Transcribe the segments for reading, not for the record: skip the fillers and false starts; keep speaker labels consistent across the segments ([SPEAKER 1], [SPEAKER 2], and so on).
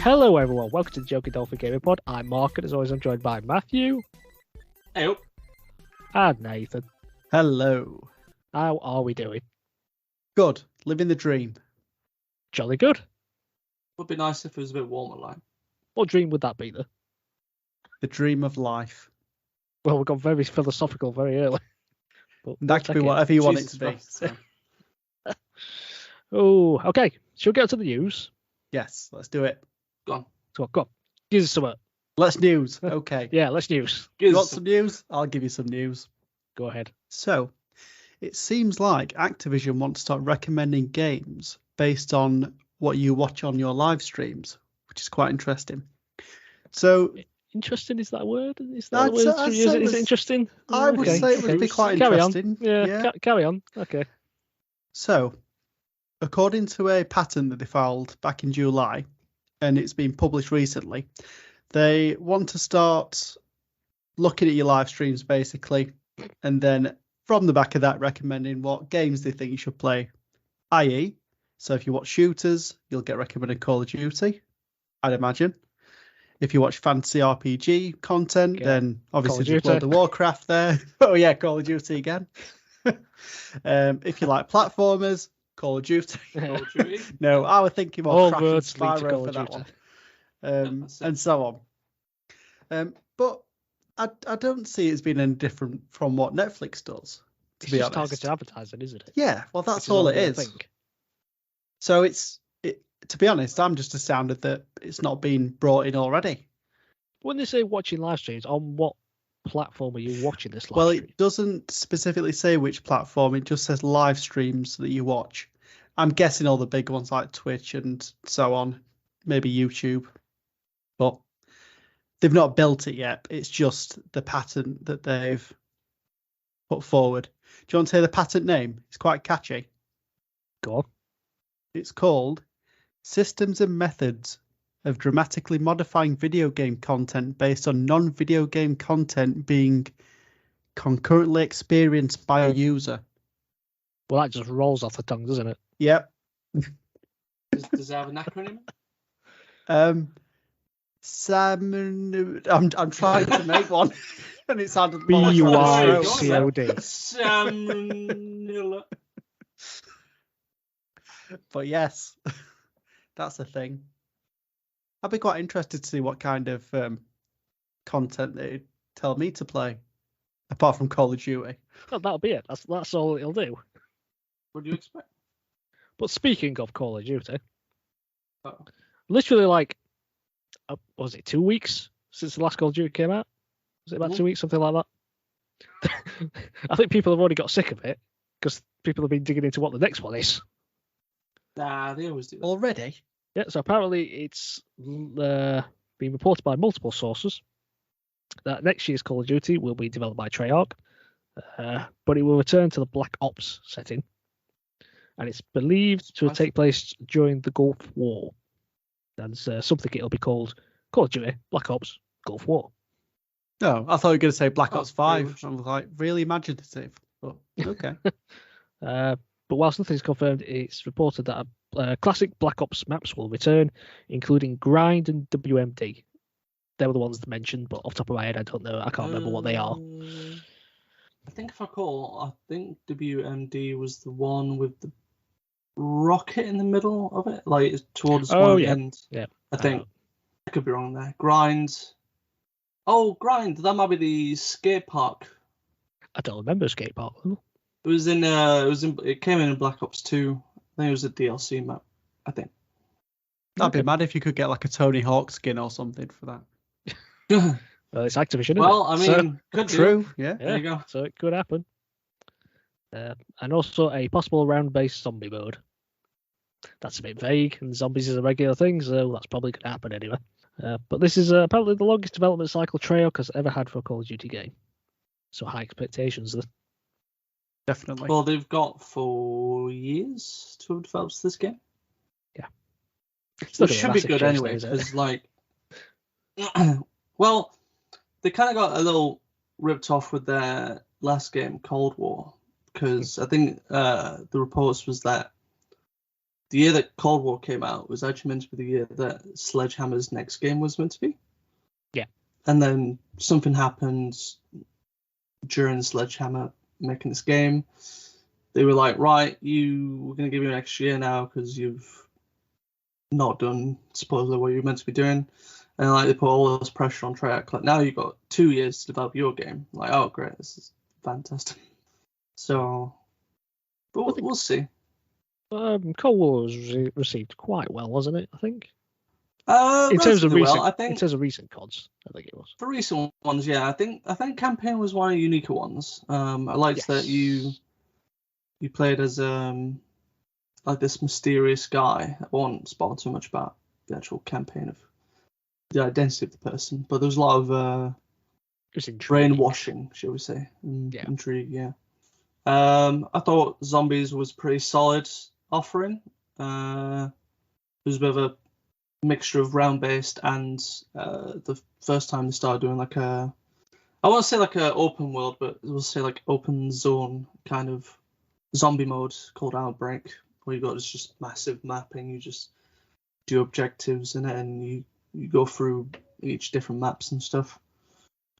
[SPEAKER 1] Hello everyone, welcome to the Joking Dolphin Gaming Pod. I'm Mark, and as always I'm joined by Matthew.
[SPEAKER 2] Hey.
[SPEAKER 1] And Nathan.
[SPEAKER 3] Hello.
[SPEAKER 1] How are we doing?
[SPEAKER 3] Good. Living the dream.
[SPEAKER 1] Jolly good.
[SPEAKER 2] Would be nice if it was a bit warmer, like.
[SPEAKER 1] What dream would that be, though?
[SPEAKER 3] The dream of life.
[SPEAKER 1] Well, we got very philosophical very early. But
[SPEAKER 3] That could be whatever you want it to be. So.
[SPEAKER 1] Oh, okay. Shall we get to the news?
[SPEAKER 3] Yes, let's do it.
[SPEAKER 2] Go on.
[SPEAKER 1] So, go on. Give us some.
[SPEAKER 3] Let's news. Okay.
[SPEAKER 1] Yeah, let's news.
[SPEAKER 3] You want some news? I'll give you some news.
[SPEAKER 1] Go ahead.
[SPEAKER 3] So, it seems like Activision want to start recommending games based on what you watch on your live streams, which is quite interesting. So,
[SPEAKER 1] interesting, is that a word? Is that a word? Is it interesting?
[SPEAKER 3] I would say it would be quite interesting.
[SPEAKER 1] Yeah. Carry on. Okay.
[SPEAKER 3] So, according to a patent that they filed back in July, and it's been published recently, they want to start looking at your live streams basically, and then from the back of that recommending what games they think you should play. I.e., so if you watch shooters, you'll get recommended Call of Duty, I'd imagine. If you watch fantasy RPG content, then obviously there's World of Warcraft there. Oh yeah, Call of Duty again. If you like platformers, Call of Duty. No, I was thinking more Crash and Spyro for that one. And so on. But I don't see it as being any different from what Netflix does, to be honest.
[SPEAKER 1] It's targeted advertising, isn't it?
[SPEAKER 3] Yeah, well, that's all it is. So to be honest, I'm just astounded that it's not been brought in already.
[SPEAKER 1] When they say watching live streams, on what platform are you watching this live stream?
[SPEAKER 3] Well, it doesn't specifically say which platform. It just says live streams that you watch. I'm guessing all the big ones like Twitch and so on, maybe YouTube. But they've not built it yet. It's just the patent that they've put forward. Do you want to hear the patent name? It's quite catchy.
[SPEAKER 1] Go on.
[SPEAKER 3] It's called Systems and Methods of Dramatically Modifying Video Game Content Based on Non-Video Game Content Being Concurrently Experienced by a User.
[SPEAKER 1] Well, that just rolls off the tongue, doesn't it?
[SPEAKER 3] Yep.
[SPEAKER 2] Does it have an acronym?
[SPEAKER 3] I'm trying to make one, and it sounded
[SPEAKER 1] BYCOD.
[SPEAKER 3] But yes, that's the thing. I'd be quite interested to see what kind of content they tell me to play, apart from Call of Duty.
[SPEAKER 1] Well, that'll be it. That's all it'll do.
[SPEAKER 2] What do you expect?
[SPEAKER 1] But speaking of Call of Duty, literally like, was it 2 weeks since the last Call of Duty came out? Was it about 2 weeks, something like that? I think people have already got sick of it because people have been digging into what the next one is.
[SPEAKER 2] Nah, they always do that.
[SPEAKER 3] Already?
[SPEAKER 1] Yeah, so apparently it's been reported by multiple sources that next year's Call of Duty will be developed by Treyarch, but it will return to the Black Ops setting, and it's believed to take place during the Gulf War. That's something it'll be called Call of Duty Black Ops Gulf War.
[SPEAKER 3] No, I thought you were going to say Black Ops 5. I was like, really imaginative. But okay.
[SPEAKER 1] But whilst nothing's confirmed, it's reported that classic Black Ops maps will return, including Grind and WMD. They were the ones mentioned, but off the top of my head, I don't know. I can't remember what they are.
[SPEAKER 2] I think if I recall, WMD was the one with the rocket in the middle of it, like towards one end. Yeah, I think. I could be wrong there. Grind. Oh, Grind. That might be the skate park.
[SPEAKER 1] I don't remember skate park.
[SPEAKER 2] It was in. It came in Black Ops 2. I think it was a DLC map. I think.
[SPEAKER 3] That'd be mad if you could get like a Tony Hawk skin or something for that.
[SPEAKER 1] Well, it's Activision.
[SPEAKER 2] Well, I mean, could
[SPEAKER 3] true.
[SPEAKER 1] Yeah,
[SPEAKER 2] there you go.
[SPEAKER 1] So it could happen. And also a possible round-based zombie mode. That's a bit vague, and zombies is a regular thing, so that's probably going to happen anyway. But this is apparently the longest development cycle Treyarch has ever had for a Call of Duty game. So high expectations there.
[SPEAKER 3] Definitely.
[SPEAKER 2] Well, they've got 4 years to have developed this game.
[SPEAKER 1] Yeah.
[SPEAKER 2] So it should be good anyway, because like, well, they kind of got a little ripped off with their last game, Cold War, because I think the reports was that the year that Cold War came out was actually meant to be the year that Sledgehammer's next game was meant to be.
[SPEAKER 1] Yeah.
[SPEAKER 2] And then something happened during Sledgehammer making this game. They were like, right, we're going to give you an extra year now because you've not done supposedly what you're meant to be doing. And like they put all this pressure on Treyarch. Like, now you've got 2 years to develop your game. Like, oh, great, this is fantastic. So, but we'll see.
[SPEAKER 1] Cold War was received quite well, wasn't it? I think.
[SPEAKER 2] In terms of
[SPEAKER 1] recent CODs, I think it was.
[SPEAKER 2] For recent ones, yeah, I think campaign was one of the unique ones. I liked that you played as like this mysterious guy. I won't spoil too much about the actual campaign of the identity of the person, but there was a lot of brainwashing, shall we say? Intrigue, yeah. I thought Zombies was pretty solid offering. It was a bit of a mixture of round-based and the first time they started doing like I won't say like a open world, but we'll say like open zone kind of zombie mode called Outbreak, where you got this just massive mapping. You just do objectives in it, and you go through each different maps and stuff.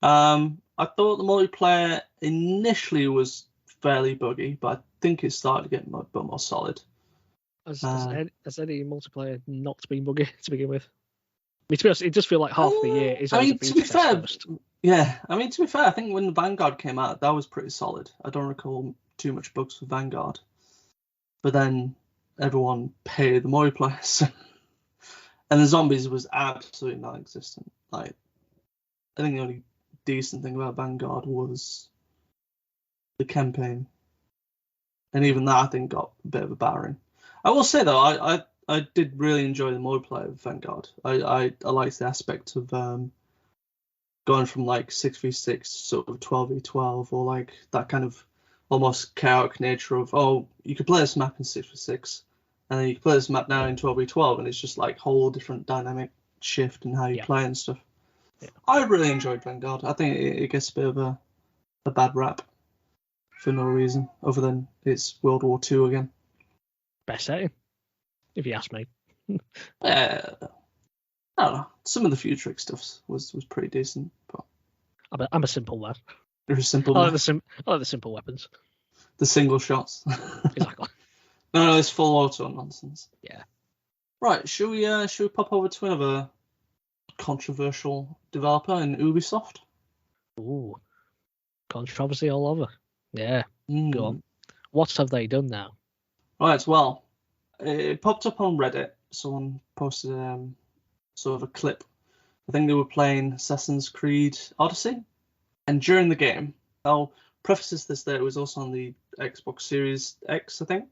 [SPEAKER 2] I thought the multiplayer initially was fairly buggy, but I think it started to get a bit more solid.
[SPEAKER 1] Has any multiplayer not been buggy to begin with? I mean, to be honest, it does feel like half the year is.
[SPEAKER 2] To be fair, I think when Vanguard came out, that was pretty solid. I don't recall too much bugs for Vanguard, but then everyone paid the multiplayer, and the Zombies was absolutely non-existent. Like, I think the only decent thing about Vanguard was the campaign, and even that I think got a bit of a battering. I will say though, I did really enjoy the multiplayer of Vanguard. I liked the aspect of going from like 6v6 to sort of 12v12, or like that kind of almost chaotic nature of, oh, you could play this map in 6v6, and then you can play this map now in 12v12, and it's just like whole different dynamic shift in how you play and stuff. Yeah. I really enjoyed Vanguard. I think it gets a bit of a bad rap for no reason other than it's World War II again.
[SPEAKER 1] Best setting, if you ask me.
[SPEAKER 2] I don't know. Some of the Futurix stuff was pretty decent, but
[SPEAKER 1] I'm a simple lad.
[SPEAKER 2] You're a simple man.
[SPEAKER 1] I like the simple weapons.
[SPEAKER 2] The single shots.
[SPEAKER 1] Exactly.
[SPEAKER 2] No, it's full auto nonsense.
[SPEAKER 1] Yeah.
[SPEAKER 2] Right, should we pop over to another controversial developer in Ubisoft?
[SPEAKER 1] Ooh, controversy all over. Yeah, Go on. What have they done now?
[SPEAKER 2] Right, well, it popped up on Reddit. Someone posted sort of a clip. I think they were playing Assassin's Creed Odyssey, and during the game, I'll preface this that it was also on the Xbox Series X, I think.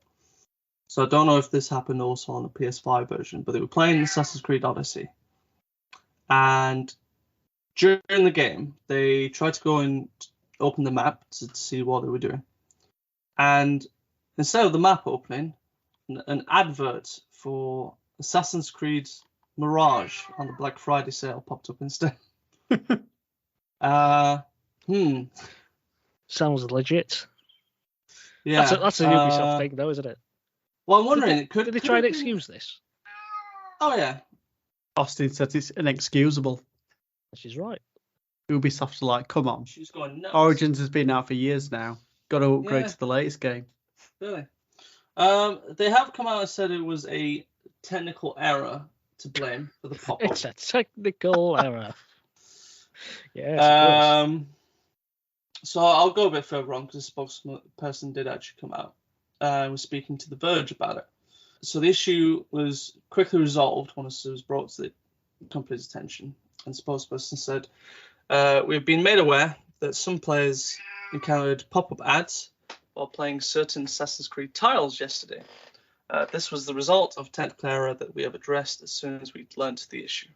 [SPEAKER 2] So I don't know if this happened also on the PS5 version, but they were playing Assassin's Creed Odyssey. And during the game, they tried to go and open the map to see what they were doing. And instead of the map opening, an advert for Assassin's Creed Mirage on the Black Friday sale popped up instead.
[SPEAKER 1] Sounds legit.
[SPEAKER 2] Yeah,
[SPEAKER 1] that's a Ubisoft thing, though, isn't it?
[SPEAKER 2] Well, I'm wondering,
[SPEAKER 1] did they try and excuse this?
[SPEAKER 2] Oh yeah.
[SPEAKER 3] Austin said it's inexcusable.
[SPEAKER 1] She's right.
[SPEAKER 3] Ubisoft's like, come on.
[SPEAKER 2] She's going nuts.
[SPEAKER 3] Origins has been out for years now. Got to upgrade to the latest game.
[SPEAKER 2] Really? They have come out and said it was a technical error to blame for the pop-up.
[SPEAKER 1] It's a technical error. Yes.
[SPEAKER 2] So I'll go a bit further on because the spokesperson did actually come out and was speaking to The Verge about it. So the issue was quickly resolved once it was brought to the company's attention. And the spokesperson said, we've been made aware that some players encountered pop-up ads while playing certain Assassin's Creed titles yesterday. This was the result of technical error that we have addressed as soon as we learned the issue.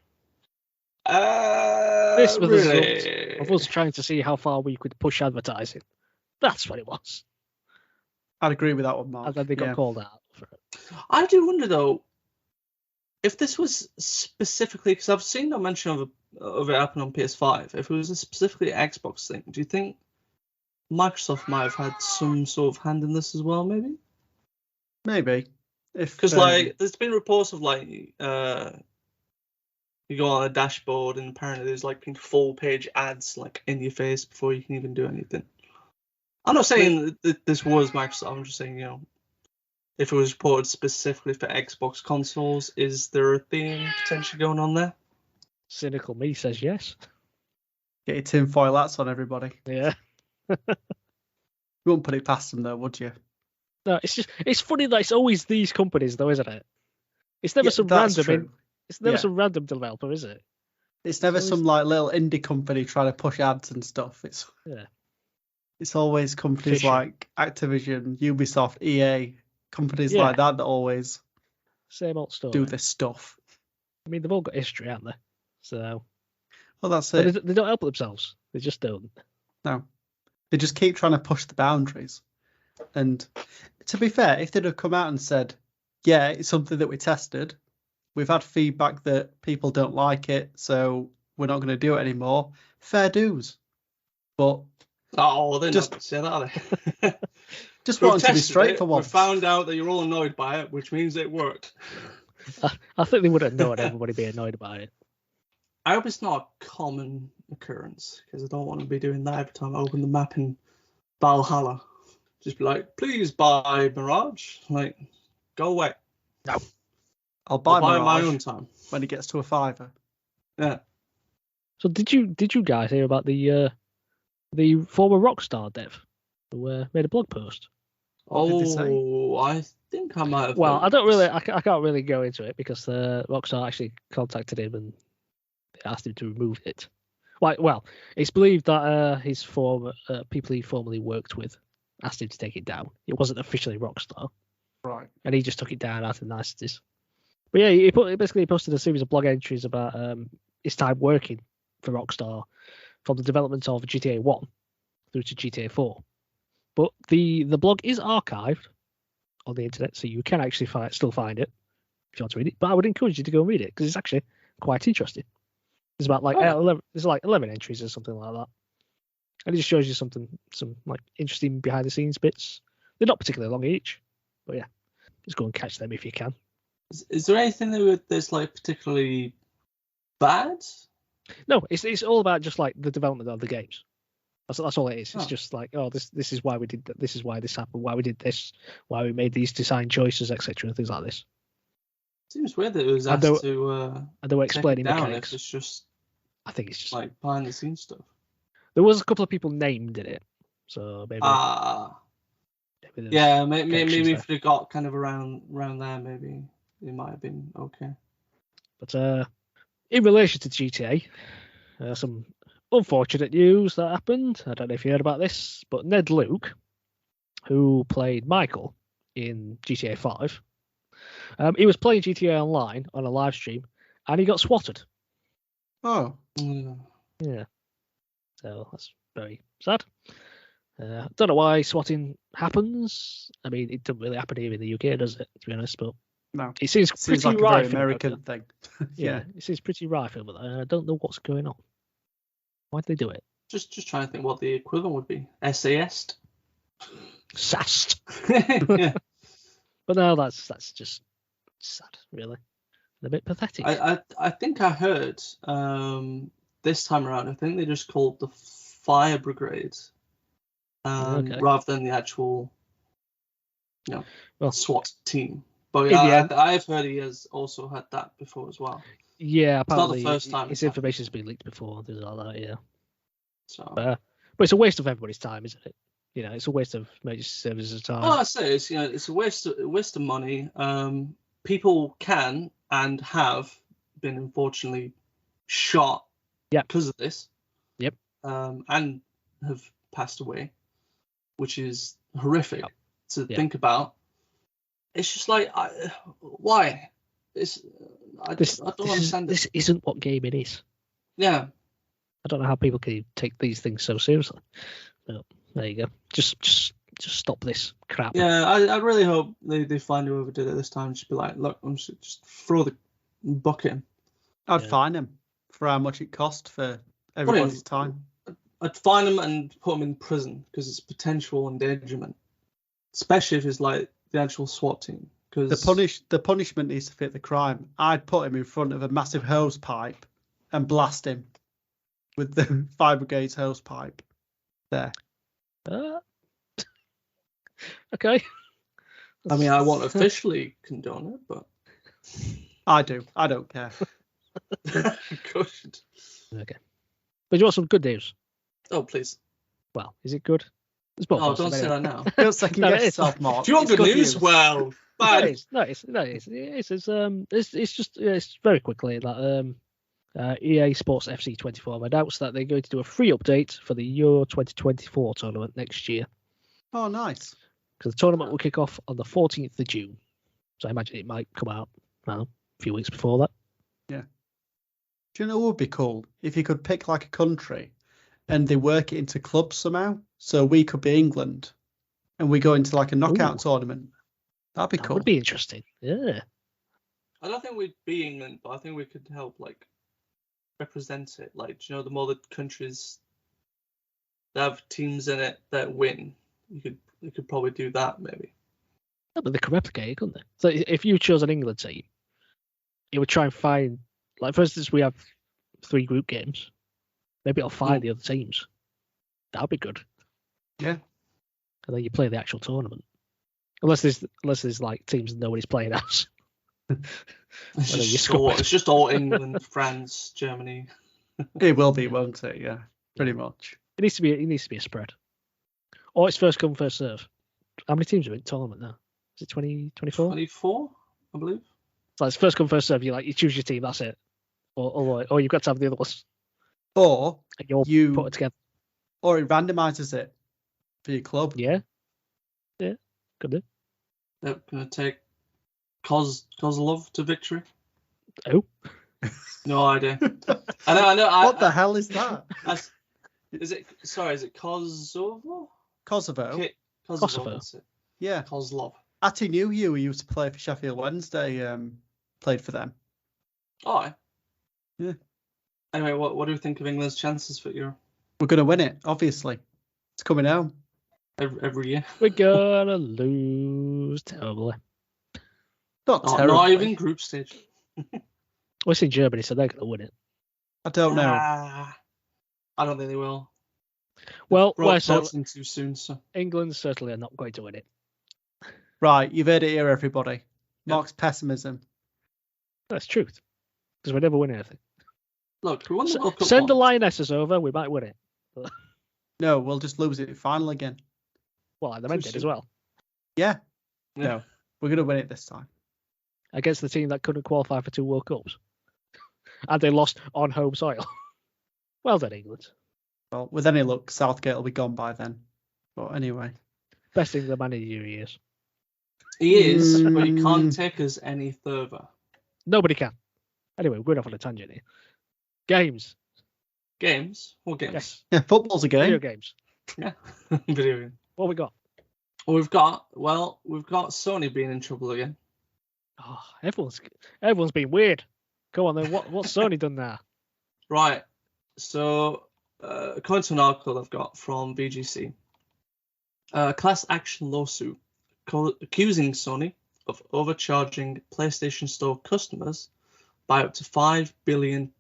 [SPEAKER 1] This was
[SPEAKER 2] really?
[SPEAKER 1] the result of us trying to see how far we could push advertising. That's what it was.
[SPEAKER 3] I'd agree with that one, Mark.
[SPEAKER 1] And then they got called out for it.
[SPEAKER 2] I do wonder, though, if this was specifically, because I've seen no mention of it happening on PS5, if it was a specifically Xbox thing, do you think Microsoft might have had some sort of hand in this as well, maybe?
[SPEAKER 3] Maybe.
[SPEAKER 2] Because there's been reports of you go on a dashboard and apparently there's been full page ads in your face before you can even do anything. I'm not saying that this was Microsoft. I'm just saying, if it was reported specifically for Xbox consoles, is there a theme potentially going on there?
[SPEAKER 1] Cynical me says yes.
[SPEAKER 3] Get your tinfoil hats on, everybody.
[SPEAKER 1] Yeah.
[SPEAKER 3] You wouldn't put it past them, though, would you?
[SPEAKER 1] No, it's funny that it's always these companies, though, isn't it? It's never some random. It's never some random developer, is it?
[SPEAKER 3] It's never some little indie company trying to push ads and stuff. It's always companies like Activision, Ubisoft, EA, companies like that always
[SPEAKER 1] same old story.
[SPEAKER 3] Do this stuff.
[SPEAKER 1] I mean, they've all got history, haven't they? So,
[SPEAKER 3] well, that's it.
[SPEAKER 1] But they don't help themselves. They just don't.
[SPEAKER 3] No, they just keep trying to push the boundaries. And to be fair, if they'd have come out and said, "Yeah, it's something that we tested. We've had feedback that people don't like it, so we're not going to do it anymore." Fair dues. But
[SPEAKER 2] they're not going to say that, are they?
[SPEAKER 3] Just wanting to be straight for once.
[SPEAKER 2] We found out that you're all annoyed by it, which means it worked.
[SPEAKER 1] I think they would have known everybody be annoyed by it.
[SPEAKER 2] I hope it's not a common occurrence, because I don't want to be doing that every time I open the map in Valhalla. Just be like, please buy Mirage. Go away.
[SPEAKER 3] No. I'll buy Mirage
[SPEAKER 2] my own time
[SPEAKER 3] when it gets to a $5.
[SPEAKER 2] Yeah.
[SPEAKER 1] So did you guys hear about the former Rockstar dev who made a blog post?
[SPEAKER 2] I think I might have.
[SPEAKER 1] Well, I can't really go into it because Rockstar actually contacted him and they asked him to remove it. Well, it's believed that his people he formerly worked with asked him to take it down. It wasn't officially Rockstar,
[SPEAKER 3] right? And
[SPEAKER 1] he just took it down out of niceties. But yeah, he posted a series of blog entries about his time working for Rockstar from the development of GTA 1 through to GTA 4. But the blog is archived on the internet, so you can actually still find it if you want to read it. But I would encourage you to go and read it because it's actually quite interesting. There's about 11 entries or something like that, and it just shows you some interesting behind the scenes bits. They're not particularly long each, but yeah, just go and catch them if you can.
[SPEAKER 2] Is there anything that's particularly bad?
[SPEAKER 1] No, it's all about just the development of the games. That's all it is. It's just this is why we did that. This is why this happened. Why we did this. Why we made these design choices, etc. and things like this.
[SPEAKER 2] Seems weird that it was asked to.
[SPEAKER 1] And they were explaining
[SPEAKER 2] down
[SPEAKER 1] mechanics.
[SPEAKER 2] If it's just.
[SPEAKER 1] I think it's just
[SPEAKER 2] behind the scenes stuff.
[SPEAKER 1] There was a couple of people named in it, so maybe.
[SPEAKER 2] Maybe if they got kind of around there, maybe it might have been okay.
[SPEAKER 1] But in relation to GTA, some unfortunate news that happened. I don't know if you heard about this, but Ned Luke, who played Michael in GTA 5, he was playing GTA Online on a live stream, and he got swatted.
[SPEAKER 3] Oh.
[SPEAKER 1] Yeah. So that's very sad. Don't know why swatting happens. I mean, it doesn't really happen here in the UK, does it? To be honest, but
[SPEAKER 3] no,
[SPEAKER 1] it seems pretty
[SPEAKER 3] like
[SPEAKER 1] rife.
[SPEAKER 3] A very American thing.
[SPEAKER 1] Yeah, it seems pretty rife over there. I don't know what's going on. Why do they do it?
[SPEAKER 2] Just trying to think what the equivalent would be. SAS'd?
[SPEAKER 1] Sassed.
[SPEAKER 2] Yeah.
[SPEAKER 1] But no, that's just sad, really. And a bit pathetic.
[SPEAKER 2] I think I heard this time around, I think they just called the fire brigade rather than the actual SWAT team. But I've heard he has also had that before as well.
[SPEAKER 1] Yeah, apparently
[SPEAKER 2] it's not the first time
[SPEAKER 1] his information's been leaked before, things like that, yeah.
[SPEAKER 2] So,
[SPEAKER 1] but it's a waste of everybody's time, isn't it? It's a waste of major services' time.
[SPEAKER 2] Well, I say it's a waste of money. People can and have been unfortunately shot because of this.
[SPEAKER 1] Yep.
[SPEAKER 2] And have passed away, which is horrific to think about. It's just why? I don't understand.
[SPEAKER 1] This isn't what gaming is.
[SPEAKER 2] Yeah.
[SPEAKER 1] I don't know how people can take these things so seriously. But there you go. Just stop this crap.
[SPEAKER 2] Yeah, I really hope they find whoever did it this time. Just be like, look, I'm just throw the bucket in.
[SPEAKER 3] I'd fine him for how much it cost for everybody's time.
[SPEAKER 2] I'd fine him and put him in prison because it's potential endangerment, especially if it's the actual SWAT team.
[SPEAKER 3] The punishment needs to fit the crime. I'd put him in front of a massive hose pipe and blast him with the fire brigade's hose pipe. There.
[SPEAKER 1] Okay.
[SPEAKER 2] I mean, I won't officially condone it, but
[SPEAKER 3] I do. I don't care.
[SPEAKER 2] Good.
[SPEAKER 1] Okay. But you want some good news?
[SPEAKER 2] Oh, please.
[SPEAKER 1] Well, is it good?
[SPEAKER 2] Oh, don't say that now.
[SPEAKER 3] Don't second guess yourself, Mark.
[SPEAKER 2] Do you want good news? Well, bad.
[SPEAKER 1] It's just very quickly that EA Sports FC 24 have announced that they're going to do a free update for the Euro 2024 tournament next year.
[SPEAKER 3] Oh, nice.
[SPEAKER 1] Because the tournament will kick off on the 14th of June. So I imagine it might come out a few weeks before that.
[SPEAKER 3] Yeah. Do you know what would be cool? If you could pick like a country and they work it into clubs somehow. So we could be England and we go into like a knockout tournament. That'd be cool.
[SPEAKER 1] That would be interesting. Yeah.
[SPEAKER 2] I don't think we'd be England, but I think we could help like represent it. Like, do you know, the more the countries that have teams in it that win, you could probably do that maybe.
[SPEAKER 1] Yeah, but they could replicate it, couldn't they? So if you chose an England team, you would try and find, like, for instance, we have 3 group games. Maybe it'll find the other teams. That'd be good.
[SPEAKER 3] Yeah.
[SPEAKER 1] And then you play the actual tournament. Unless there's like teams that nobody's playing as.
[SPEAKER 2] It's just all England, France, Germany.
[SPEAKER 3] It will be, won't it? Yeah, pretty much.
[SPEAKER 1] It needs to be a spread. Or it's first come, first serve. How many teams are in the tournament now? Is it 24?
[SPEAKER 2] 24, I believe.
[SPEAKER 1] So it's first come, first serve. You choose your team, that's it. Or you've got to have the other ones.
[SPEAKER 3] Or
[SPEAKER 1] you put it together.
[SPEAKER 3] Or it randomizes it for your club.
[SPEAKER 1] Yeah. Yeah. Could do.
[SPEAKER 2] They're gonna take Kozlov to victory.
[SPEAKER 1] Oh.
[SPEAKER 2] No idea. I know.
[SPEAKER 3] What the hell is that?
[SPEAKER 2] Is it Kosovo?
[SPEAKER 3] Kosovo.
[SPEAKER 1] Kosovo.
[SPEAKER 2] That's it.
[SPEAKER 3] Yeah.
[SPEAKER 2] Kozlov.
[SPEAKER 3] Atty knew you. He used to play for Sheffield Wednesday. Played for them.
[SPEAKER 2] Oh.
[SPEAKER 3] Yeah.
[SPEAKER 2] Anyway, what do you think of England's chances for Euro?
[SPEAKER 3] We're gonna win it. Obviously, it's coming out
[SPEAKER 2] every year.
[SPEAKER 1] We're gonna lose terribly.
[SPEAKER 3] Not terribly.
[SPEAKER 2] Not even group stage.
[SPEAKER 1] Well, it's in Germany, so they're gonna win it.
[SPEAKER 3] I don't know.
[SPEAKER 2] I don't think they will.
[SPEAKER 1] Well,
[SPEAKER 2] too soon. So
[SPEAKER 1] England certainly are not going to win it.
[SPEAKER 3] Right, you've heard it here, everybody. Mark's pessimism.
[SPEAKER 1] That's truth, because we never win anything.
[SPEAKER 2] Look, we won the World Cup.
[SPEAKER 1] Send the Lionesses over, we might win it.
[SPEAKER 3] No, we'll just lose it in final again.
[SPEAKER 1] Well, like the men did as well.
[SPEAKER 3] Yeah. No, we're going to win it this time.
[SPEAKER 1] Against the team that couldn't qualify for 2 World Cups. And they lost on home soil. Well done, England.
[SPEAKER 3] Well, with any luck, Southgate will be gone by then. But anyway.
[SPEAKER 1] Best England manager he is.
[SPEAKER 2] He is, but he can't take us any further.
[SPEAKER 1] Nobody can. Anyway, we're going off on a tangent here. Games.
[SPEAKER 2] Games? What games?
[SPEAKER 1] Yes.
[SPEAKER 3] Yeah, football's a game.
[SPEAKER 1] Video games.
[SPEAKER 2] Yeah, video game.
[SPEAKER 1] What we got?
[SPEAKER 2] We've got Sony being in trouble again.
[SPEAKER 1] Oh, everyone's been weird. Go on then. What's Sony done there?
[SPEAKER 2] Right. So, according to an article I've got from VGC, a class action lawsuit accusing Sony of overcharging PlayStation Store customers by up to £5 billion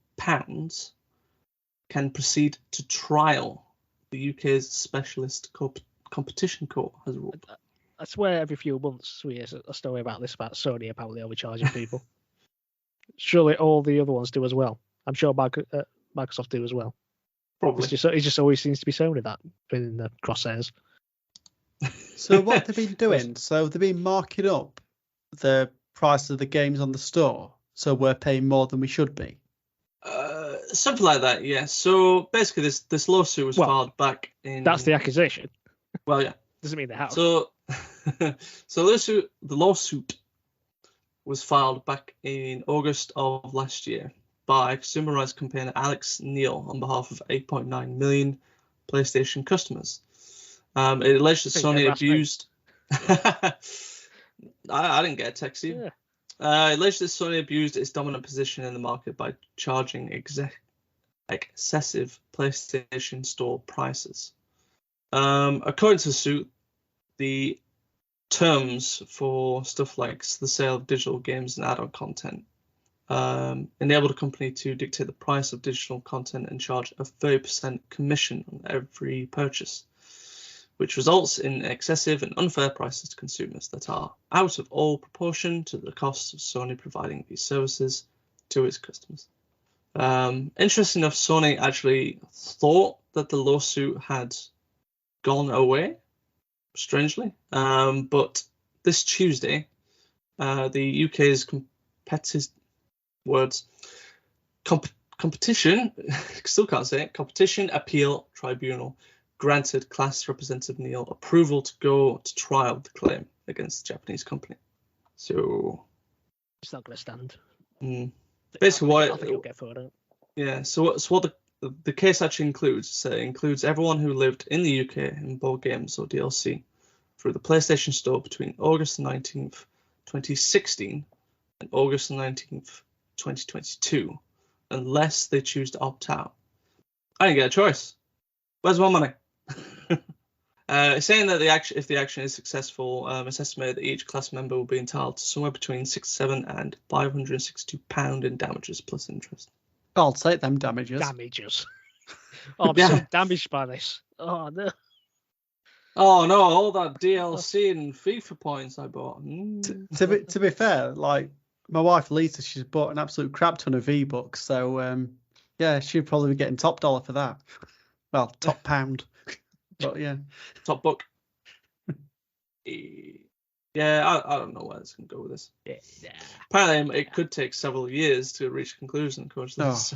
[SPEAKER 2] can proceed to trial, the UK's specialist competition court has ruled.
[SPEAKER 1] I swear every few months we hear a story about this, about Sony apparently overcharging people. Surely all the other ones do as well. I'm sure Microsoft do as well.
[SPEAKER 2] Probably.
[SPEAKER 1] It just always seems to be Sony that been in the crosshairs.
[SPEAKER 3] So what they've been doing, so they've been marking up the price of the games on the store, so we're paying more than we should be.
[SPEAKER 2] Something like that, yeah. So basically, this lawsuit was filed back in.
[SPEAKER 1] That's the accusation.
[SPEAKER 2] Well, yeah.
[SPEAKER 1] Doesn't mean they have.
[SPEAKER 2] So the lawsuit was filed back in August of last year by consumer rights campaigner Alex Neil on behalf of 8.9 million PlayStation customers. It alleged that Sony abused. I didn't get a text either.
[SPEAKER 1] Yeah.
[SPEAKER 2] It alleged that Sony abused its dominant position in the market by charging excessive PlayStation Store prices. According to the suit, the terms for stuff like the sale of digital games and add-on content. Enabled a company to dictate the price of digital content and charge a 30% commission on every purchase, which results in excessive and unfair prices to consumers that are out of all proportion to the costs of Sony providing these services to its customers. Interesting enough, Sony actually thought that the lawsuit had gone away, strangely. But this Tuesday, the UK's competition appeal tribunal granted class representative Neil approval to go to trial with the claim against the Japanese company. So
[SPEAKER 1] it's not going to stand.
[SPEAKER 2] Basically,
[SPEAKER 1] I think it'll get through it.
[SPEAKER 2] Yeah. So what the case actually includes? It includes everyone who lived in the UK and bought games or DLC through the PlayStation Store between August 19th, 2016 and August 19th, 2022, unless they choose to opt out. I didn't get a choice. Where's my money? Saying that if the action is successful, it's estimated that each class member will be entitled to somewhere between £67 and £562 in damages plus interest.
[SPEAKER 3] I'll take them damages.
[SPEAKER 1] Oh, I'm so damaged by this. Oh no.
[SPEAKER 2] Oh no! All that DLC and FIFA points I bought.
[SPEAKER 3] To be fair, like my wife Lisa, she's bought an absolute crap ton of V-Bucks, so yeah, she'd probably be getting top dollar for that. Well, top pound, but yeah,
[SPEAKER 2] top buck. Yeah, I don't know where this can go with this.
[SPEAKER 1] Yeah.
[SPEAKER 2] Apparently, it could take several years to reach a conclusion. Of course.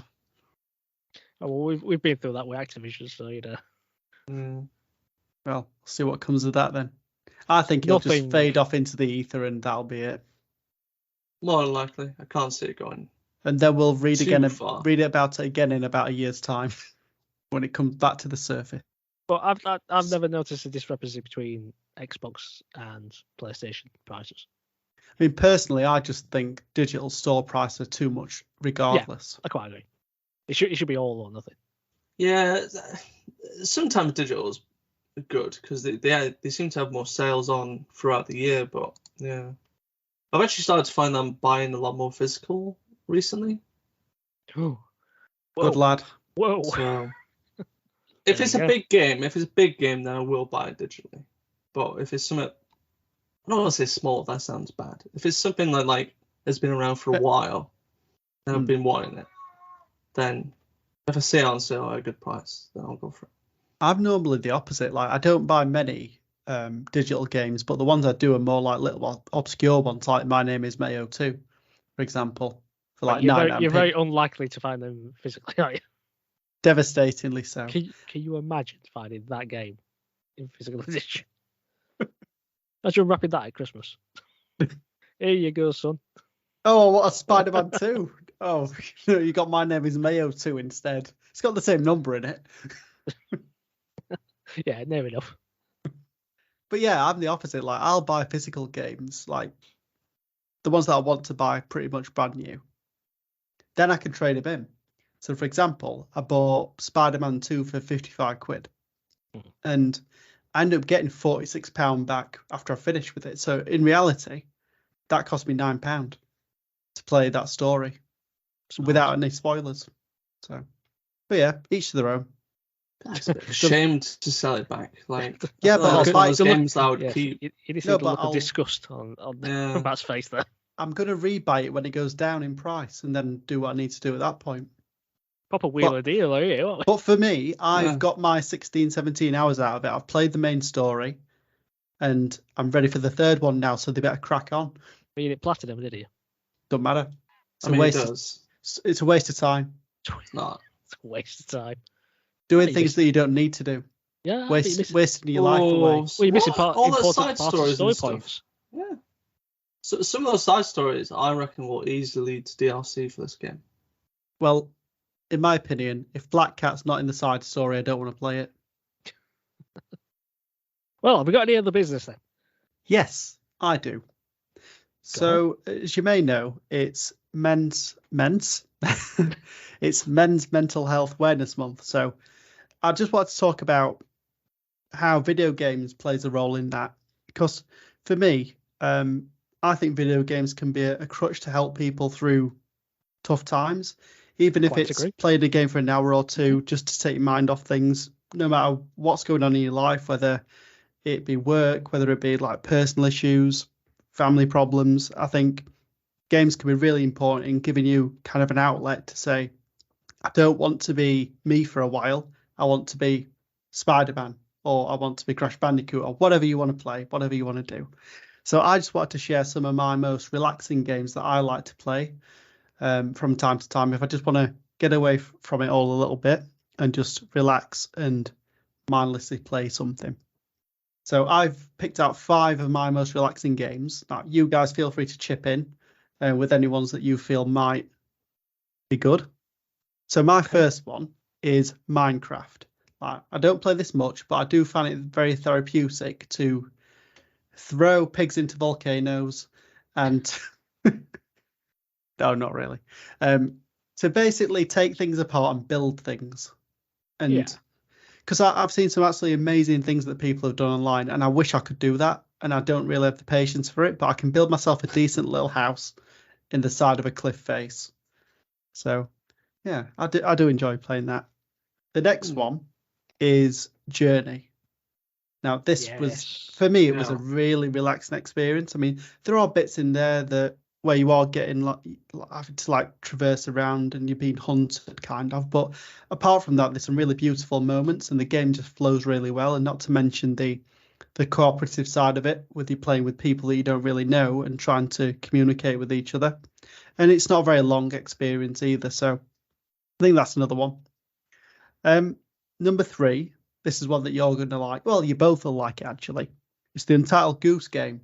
[SPEAKER 3] Oh.
[SPEAKER 1] Well, we've been through that with Activision, so you know.
[SPEAKER 3] Well, see what comes of that then. I think it'll just fade off into the ether, and that'll be it.
[SPEAKER 2] More than likely, I can't see it going.
[SPEAKER 3] And then we'll read about it again in about a year's time when it comes back to the surface.
[SPEAKER 1] But I've never noticed a discrepancy between Xbox and PlayStation prices.
[SPEAKER 3] I mean, personally, I just think digital store prices are too much, regardless.
[SPEAKER 1] Yeah, I quite agree. It should be all or nothing.
[SPEAKER 2] Yeah, sometimes digital is good because they seem to have more sales on throughout the year. But yeah, I've actually started to find them buying a lot more physical recently.
[SPEAKER 1] Oh,
[SPEAKER 3] good lad.
[SPEAKER 1] Whoa.
[SPEAKER 2] So, if it's a big game, then I will buy it digitally. But if it's something, I don't want to say small. That sounds bad. If it's something like has been around for a while, and I've been wanting it, then if I see it on sale at a good price, then I'll go for it.
[SPEAKER 3] I'm normally the opposite. Like I don't buy many digital games, but the ones I do are more like little obscure ones, like My Name Is Mayo 2, for example. For like
[SPEAKER 1] you're very unlikely to find them physically, aren't you?
[SPEAKER 3] Devastatingly so.
[SPEAKER 1] Can you imagine finding that game in physical edition? Imagine wrapping that at Christmas. Here you go, son.
[SPEAKER 3] Oh, what a Spider-Man 2. Oh, you got My Name Is Mayo 2 instead. It's got the same number in it.
[SPEAKER 1] Yeah, near enough.
[SPEAKER 3] But yeah, I'm the opposite. Like, I'll buy physical games, like the ones that I want to buy pretty much brand new. Then I can trade them in. So, for example, I bought Spider-Man 2 for £55, and I ended up getting £46 back after I finished with it. So, in reality, that cost me £9 to play that story without any spoilers. So, but yeah, each to their own.
[SPEAKER 2] It's a bit ashamed to sell it back. Like,
[SPEAKER 3] yeah, but
[SPEAKER 2] those games I would keep.
[SPEAKER 1] You need to look of disgust on Matt's face there.
[SPEAKER 3] I'm going to rebuy it when it goes down in price and then do what I need to do at that point.
[SPEAKER 1] Proper wheeler deal, are you?
[SPEAKER 3] But for me, I've got my 16, 17 hours out of it. I've played the main story and I'm ready for the third one now, so they better crack on.
[SPEAKER 1] You didn't platinum, did you?
[SPEAKER 3] Don't matter. It's a waste of time.
[SPEAKER 2] It's not.
[SPEAKER 1] It's a waste of time.
[SPEAKER 3] Doing things that you don't need to do.
[SPEAKER 1] Yeah.
[SPEAKER 3] Wasting your life away.
[SPEAKER 1] Well, you're missing
[SPEAKER 2] all those side
[SPEAKER 1] stories and story points.
[SPEAKER 2] Yeah. So some of those side stories, I reckon, will easily lead to DLC for this game.
[SPEAKER 3] Well, in my opinion, if Black Cat's not in the side story, I don't want to play it.
[SPEAKER 1] Well, have we got any other business then?
[SPEAKER 3] Yes, I do. So, as you may know, it's men's it's Men's Mental Health Awareness Month. So, I just want to talk about how video games plays a role in that, because for me, I think video games can be a crutch to help people through tough times, even if it's playing a game for an hour or two, just to take your mind off things, no matter what's going on in your life, whether it be work, whether it be like personal issues, family problems. I think games can be really important in giving you kind of an outlet to say, I don't want to be me for a while. I want to be Spider-Man, or I want to be Crash Bandicoot, or whatever you want to play, whatever you want to do. So I just wanted to share some of my most relaxing games that I like to play from time to time. If I just want to get away from it all a little bit and just relax and mindlessly play something. So I've picked out 5 of my most relaxing games. Now, you guys feel free to chip in with any ones that you feel might be good. So my first one is Minecraft. I don't play this much, but I do find it very therapeutic to throw pigs into volcanoes and no, not really. To basically take things apart and build things. And because I've seen some absolutely amazing things that people have done online, and I wish I could do that, and I don't really have the patience for it, but I can build myself a decent little house in the side of a cliff face. So yeah, I do enjoy playing that. The next one is Journey. Now, this was, for me, it was a really relaxing experience. I mean, there are bits in there where you are getting having to traverse around and you're being hunted, kind of. But apart from that, there's some really beautiful moments, and the game just flows really well. And not to mention the cooperative side of it, with you playing with people that you don't really know and trying to communicate with each other. And it's not a very long experience either. So I think that's another one. Number 3, this is one that you're going to like. Well, you both will like it, actually. It's the Untitled Goose Game.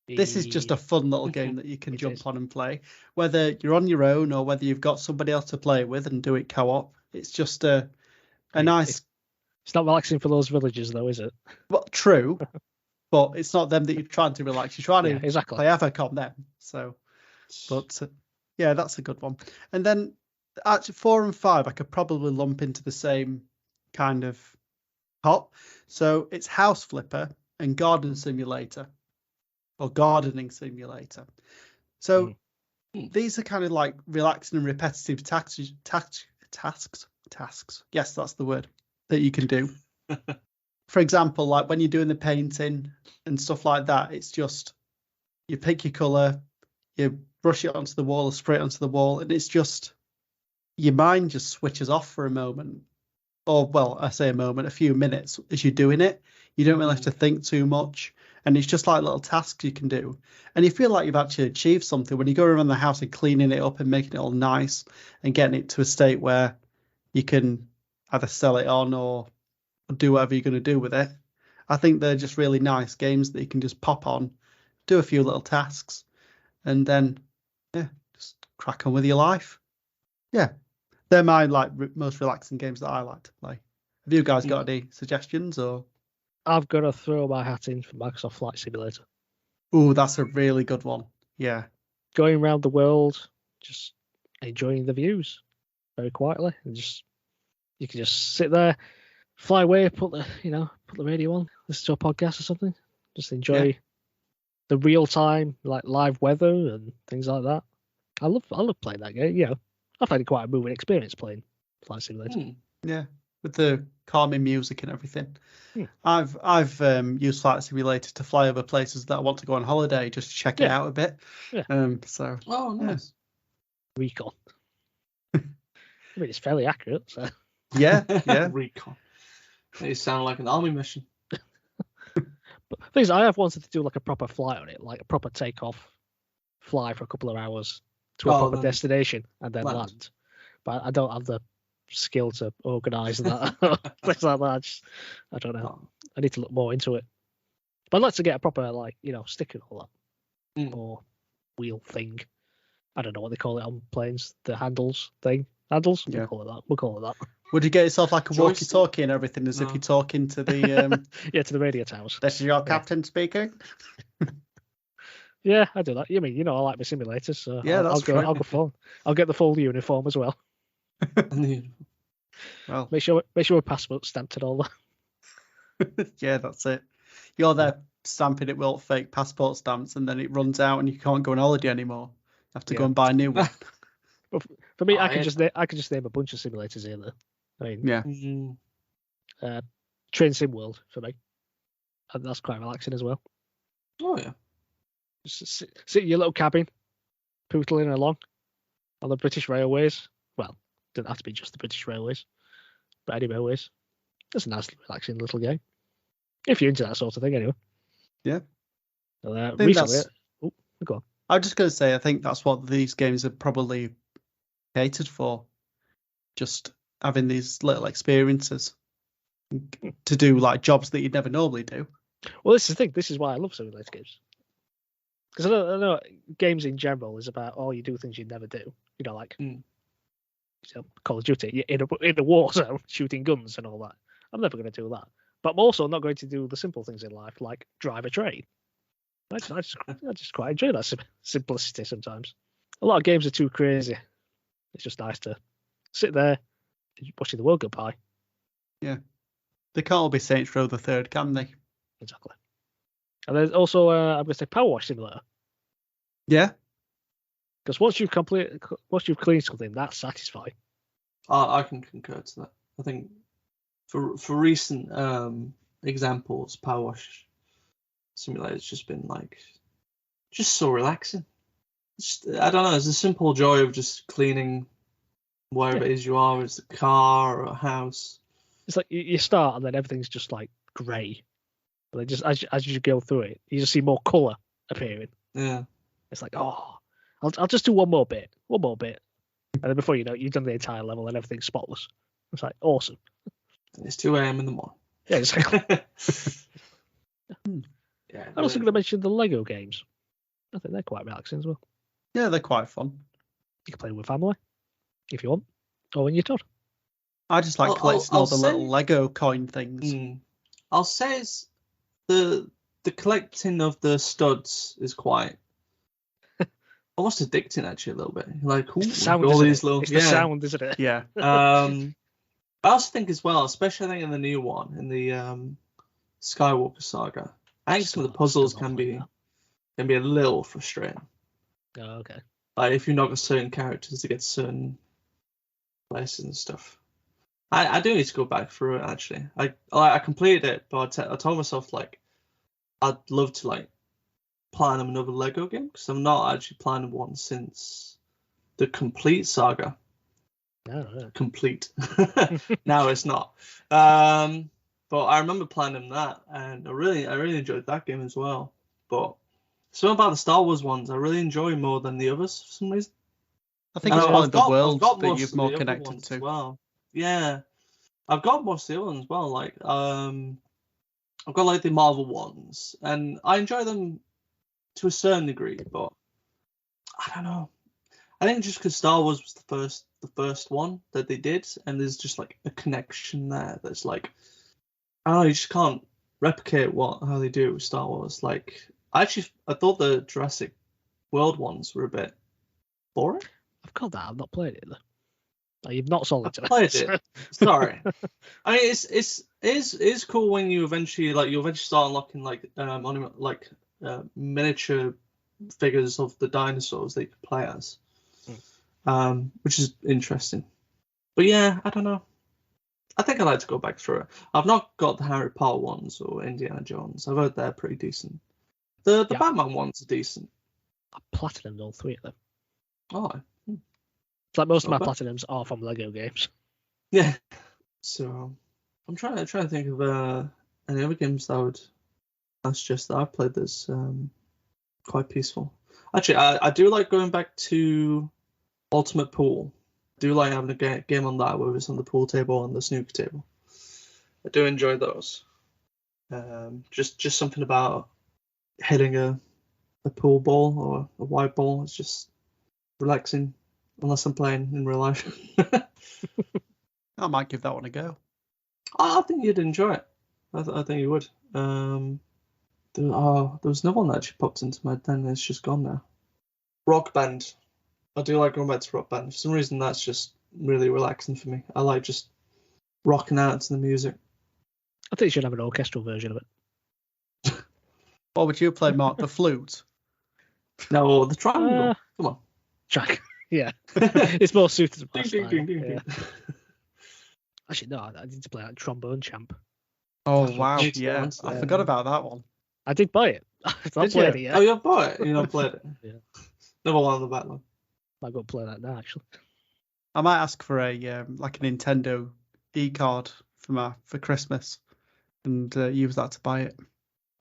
[SPEAKER 3] This is just a fun little game that you can jump on and play, whether you're on your own or whether you've got somebody else to play with and do it co-op. It's just a nice.
[SPEAKER 1] It's not relaxing for those villagers, though, is it?
[SPEAKER 3] Well, true, but it's not them that you're trying to relax. You're trying to play havoc on them. So, but yeah, that's a good one. And then actually 4 and 5, I could probably lump into the same kind of pot. So it's House Flipper and Garden Simulator. Or Gardening Simulator. So these are kind of like relaxing and repetitive tasks. Yes, that's the word that you can do. For example, like when you're doing the painting and stuff like that, it's just you pick your colour, you brush it onto the wall or spray it onto the wall, and it's just your mind just switches off for a moment. Or, well, I say a moment, a few minutes as you're doing it. You don't really have to think too much. And it's just like little tasks you can do. And you feel like you've actually achieved something when you go around the house and cleaning it up and making it all nice and getting it to a state where you can either sell it on or do whatever you're going to do with it. I think they're just really nice games that you can just pop on, do a few little tasks, and then, just crack on with your life. Yeah, they're my most relaxing games that I like to play. Have you guys got any suggestions or?
[SPEAKER 1] I've got to throw my hat in for Microsoft Flight Simulator.
[SPEAKER 3] Oh, that's a really good one. Yeah.
[SPEAKER 1] Going around the world, just enjoying the views very quietly, and you can just sit there, fly away, put the radio on, listen to a podcast or something. Just enjoy the real time, like live weather and things like that. I love playing that game. Yeah, I find it quite a moving experience playing Flight Simulator.
[SPEAKER 3] Yeah. With the calming music and everything. I've used Flight Simulator to fly over places that I want to go on holiday, just to check it out a bit.
[SPEAKER 1] Yeah.
[SPEAKER 2] Oh, nice.
[SPEAKER 1] Recon. I mean, it's fairly accurate. So.
[SPEAKER 3] Yeah.
[SPEAKER 2] Recon. They sound like an army mission.
[SPEAKER 1] But the thing is, I have wanted to do like a proper flight on it, like a proper takeoff, fly for a couple of hours to a proper destination and then land. But I don't have the skill to organise that. Things like that. I don't know. I need to look more into it. But I'd like to get a proper stick and all that. Or wheel thing. I don't know what they call it on planes. The handles thing. Handles? Yeah. We'll call it that.
[SPEAKER 3] Would you get yourself like a walkie-talkie and everything as if you're talking to the
[SPEAKER 1] to the radio towers.
[SPEAKER 3] This is your captain speaking.
[SPEAKER 1] Yeah, I do that. I mean, I like my simulators, so I'll go full. I'll get the full uniform as well.
[SPEAKER 3] Well,
[SPEAKER 1] make sure we're passport stamped and all that.
[SPEAKER 3] Yeah, that's it. You're there stamping it with fake passport stamps, and then it runs out and you can't go on holiday anymore. You have to go and buy a new one.
[SPEAKER 1] Well, for me, I could just name a bunch of simulators here. Though. I mean, Train Sim World for me, and that's quite relaxing as well.
[SPEAKER 2] Oh yeah,
[SPEAKER 1] just sit in your little cabin, pootling along on the British Railways. Well, it doesn't have to be just the British Railways, but any railways. It's a nice, relaxing little game. If you're into that sort of thing, anyway.
[SPEAKER 3] Yeah.
[SPEAKER 1] Recently, go on.
[SPEAKER 3] I was just going to say, I think that's what these games are probably catered for. Just having these little experiences to do like jobs that you'd never normally do.
[SPEAKER 1] Well, this is the thing. This is why I love simulator games. Because I know games in general is about, you do things you'd never do. You know, like Call of Duty, you're in a war zone shooting guns and all that. I'm never going to do that. But I'm also not going to do the simple things in life, like drive a train. I just quite enjoy that simplicity sometimes. A lot of games are too crazy. It's just nice to sit there watching the world go by.
[SPEAKER 3] Yeah. They can't all be Saints Row the Third, can they?
[SPEAKER 1] Exactly. And there's also, I'm going to say, Power Wash Simulator.
[SPEAKER 3] Yeah.
[SPEAKER 1] Because once you've cleaned something, that's satisfying.
[SPEAKER 2] I can concur to that. I think for recent examples, Power Wash Simulator's just been just so relaxing. I don't know. It's a simple joy of just cleaning wherever it is you are, it's a car or a house.
[SPEAKER 1] It's like you start and then everything's just like grey, but then just as you go through it, you just see more colour appearing.
[SPEAKER 2] Yeah,
[SPEAKER 1] it's like I'll just do one more bit, and then before you know it, you've done the entire level and everything's spotless. It's like awesome.
[SPEAKER 2] It's 2 a.m. in the morning.
[SPEAKER 1] Yeah, exactly. Yeah, I'm also going to mention the Lego games. I think they're quite relaxing as well.
[SPEAKER 3] Yeah, they're quite fun.
[SPEAKER 1] You can play with family if you want, or when you're told.
[SPEAKER 3] I just like collecting all the little Lego coin things.
[SPEAKER 2] I'll say it's the collecting of the studs is quite almost addicting actually a little bit. Like
[SPEAKER 1] the sound, all these little the sound, isn't it?
[SPEAKER 3] Yeah.
[SPEAKER 2] I also think as well, especially I think in the new one, in the Skywalker saga, I think some of the puzzles can be a little frustrating.
[SPEAKER 1] Oh, okay.
[SPEAKER 2] Like if you've not got certain characters to get certain places and stuff. I do need to go back through it actually. I completed it, but I told myself I'd love to plan another Lego game because I'm not actually planning one since the Complete saga.
[SPEAKER 1] Oh, yeah.
[SPEAKER 2] Complete. Now it's not. But I remember planning that, and I really enjoyed that game as well. But something about the Star Wars ones I really enjoy more than the others for some reason.
[SPEAKER 3] I think it's one of the worlds that you're more connected to.
[SPEAKER 2] Well, yeah, I've got most of the other ones as well. I've got the Marvel ones, and I enjoy them to a certain degree. But I don't know. I think just because Star Wars was the first one that they did, and there's just a connection there that's I don't know, you just can't replicate how they do it with Star Wars. I thought the Jurassic World ones were a bit boring.
[SPEAKER 1] I've got that. I've not played it though. Oh, you've not sold it to me.
[SPEAKER 2] Played it. Sorry. I mean, it's cool when you eventually start unlocking miniature figures of the dinosaurs that you can play as, which is interesting. But yeah, I don't know. I think I'd like to go back through it. I've not got the Harry Potter ones or Indiana Jones. I've heard they're pretty decent. The Batman ones are decent.
[SPEAKER 1] I platinumed all 3 of them.
[SPEAKER 2] Oh.
[SPEAKER 1] It's like most of my platinums are from Lego games.
[SPEAKER 2] Yeah. So I'm trying to think of any other games that's just that I've played that's quite peaceful. Actually, I do like going back to Ultimate Pool. I do like having a game on that, whether it's on the pool table or on the snooker table. I do enjoy those. Just something about hitting a pool ball or a white ball. It's just relaxing, unless I'm playing in real life.
[SPEAKER 3] I might give that one a go.
[SPEAKER 2] I think you'd enjoy it. I think you would. There was another one that actually popped into my head, then it's just gone now. Rock Band. I do like going back to Rock Band. For some reason, that's just really relaxing for me. I like just rocking out to the music.
[SPEAKER 1] I think you should have an orchestral version of it.
[SPEAKER 3] What would you play, Mark? The flute?
[SPEAKER 2] No, the triangle. Come on.
[SPEAKER 1] Track. Yeah. It's more suited to my style.
[SPEAKER 2] Ding.
[SPEAKER 1] Actually, no, I need to play that trombone champ.
[SPEAKER 3] Oh, wow. Yeah. I forgot about that one.
[SPEAKER 1] I did buy it. I've not played it yet.
[SPEAKER 2] Oh, you bought it? You not played it?
[SPEAKER 1] Yeah.
[SPEAKER 2] Another one on the backlog.
[SPEAKER 1] Might go play that now, actually.
[SPEAKER 3] I might ask for a Nintendo e-card for Christmas and use that to buy it.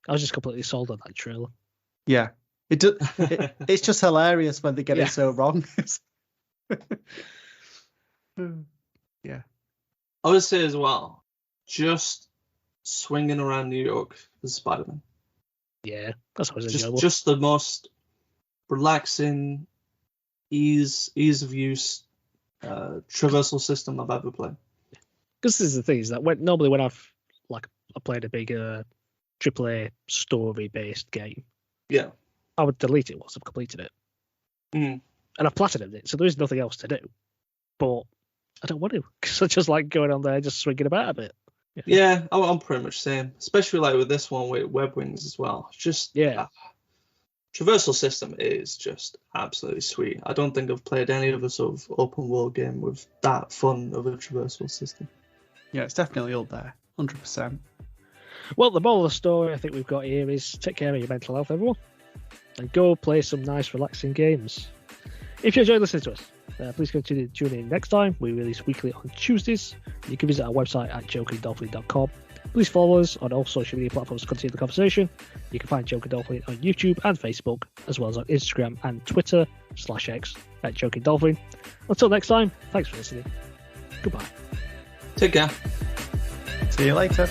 [SPEAKER 1] I was just completely sold on that trailer.
[SPEAKER 3] Yeah. It's just hilarious when they get it so wrong. Yeah.
[SPEAKER 2] I would say as well, just swinging around New York as Spider-Man.
[SPEAKER 1] Yeah, that's always enjoyable.
[SPEAKER 2] Just the most relaxing, ease of use traversal system I've ever played.
[SPEAKER 1] Because this is the thing, is that when I've I played a big AAA story-based game,
[SPEAKER 2] yeah,
[SPEAKER 1] I would delete it once I've completed it.
[SPEAKER 2] And
[SPEAKER 1] I've platinumed it, so there is nothing else to do. But I don't want to, because I just like going on there, just swinging about a bit.
[SPEAKER 2] Yeah, I'm pretty much the same. Especially like with this one with Web Wings as well. Just traversal system is just absolutely sweet. I don't think I've played any other sort of open world game with that fun of a traversal system.
[SPEAKER 3] Yeah, it's definitely up there, 100%.
[SPEAKER 1] Well, the moral of the story I think we've got here is take care of your mental health, everyone, and go play some nice, relaxing games. If you enjoyed listening to us, please continue to tune in next time. We release weekly on Tuesdays. You can visit our website at jokingdolphin.com. Please follow us on all social media platforms to continue the conversation. You can find Joking Dolphin on YouTube and Facebook, as well as on Instagram and Twitter /X at Joking Dolphin. Until next time, thanks for listening. Goodbye.
[SPEAKER 2] Take care.
[SPEAKER 3] See you later.